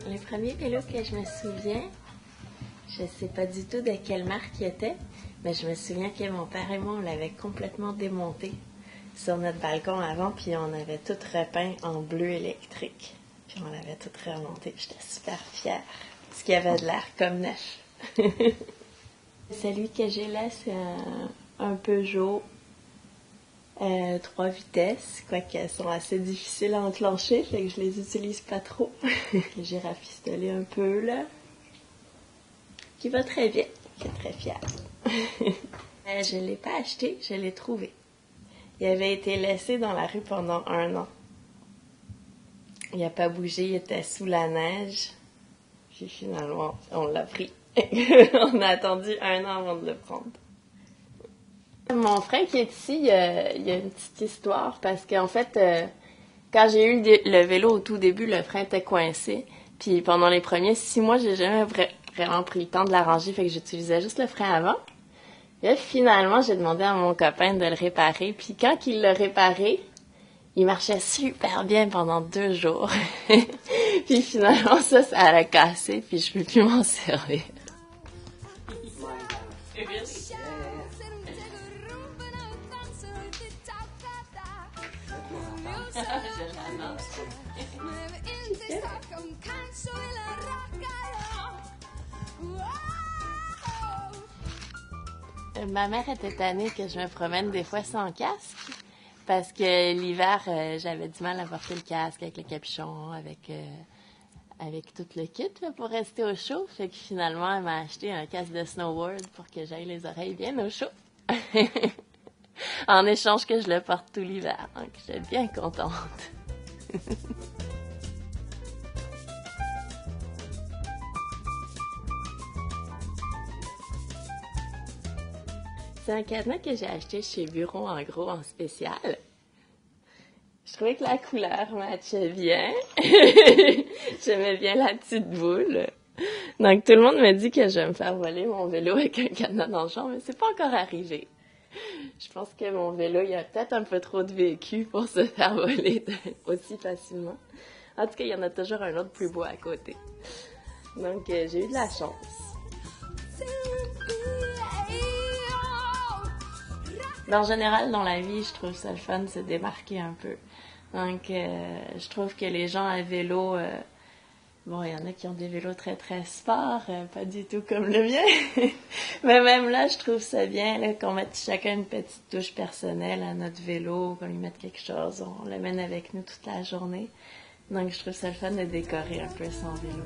Les premiers vélos que je me souviens, je sais pas du tout de quelle marque il était, mais je me souviens que mon père et moi, on l'avait complètement démonté sur notre balcon avant, puis on avait tout repeint en bleu électrique. Puis on l'avait tout remonté. J'étais super fière, parce qu'il y avait de l'air comme neige. Celui que j'ai là, c'est un Peugeot 3 vitesses, quoique elles sont assez difficiles à enclencher, fait que je les utilise pas trop. J'ai rafistolé un peu là, qui va très bien, je suis très fière. Je l'ai pas acheté, je l'ai trouvé. Il avait été laissé dans la rue pendant 1 an. Il n'a pas bougé, il était sous la neige. Puis finalement, on l'a pris. On a attendu 1 an avant de le prendre. Mon frère qui est ici, il y a une petite histoire parce qu'en fait, quand j'ai eu le vélo au tout début, le frein était coincé. Puis pendant les premiers 6 mois, j'ai jamais vraiment pris le temps de l'arranger, fait que j'utilisais juste le frein avant. Et là, finalement, j'ai demandé à mon copain de le réparer. Puis quand il l'a réparé, il marchait super bien pendant 2 jours. Puis finalement, ça a cassé, puis je peux plus m'en servir. Ma mère était tannée que je me promène des fois sans casque parce que l'hiver, j'avais du mal à porter le casque avec le capuchon, avec tout le kit là, pour rester au chaud. Fait que finalement, elle m'a acheté un casque de snowboard pour que j'aille les oreilles bien au chaud. En échange que je le porte tout l'hiver. Donc, j'étais bien contente. C'est un cadenas que j'ai acheté chez Bureau en gros en spécial. Je trouvais que la couleur matchait bien. J'aimais bien la petite boule. Donc tout le monde me dit que je vais me faire voler mon vélo avec un cadenas dans le champ, mais c'est pas encore arrivé. Je pense que mon vélo, il y a peut-être un peu trop de vécu pour se faire voler aussi facilement. En tout cas, il y en a toujours un autre plus beau à côté. Donc j'ai eu de la chance. Mais en général, dans la vie, je trouve ça le fun de se démarquer un peu. Donc, je trouve que les gens à vélo, bon, il y en a qui ont des vélos très très sport, pas du tout comme le mien. Mais même là, je trouve ça bien là, qu'on mette chacun une petite touche personnelle à notre vélo, qu'on lui mette quelque chose, on l'amène avec nous toute la journée. Donc, je trouve ça le fun de décorer un peu son vélo.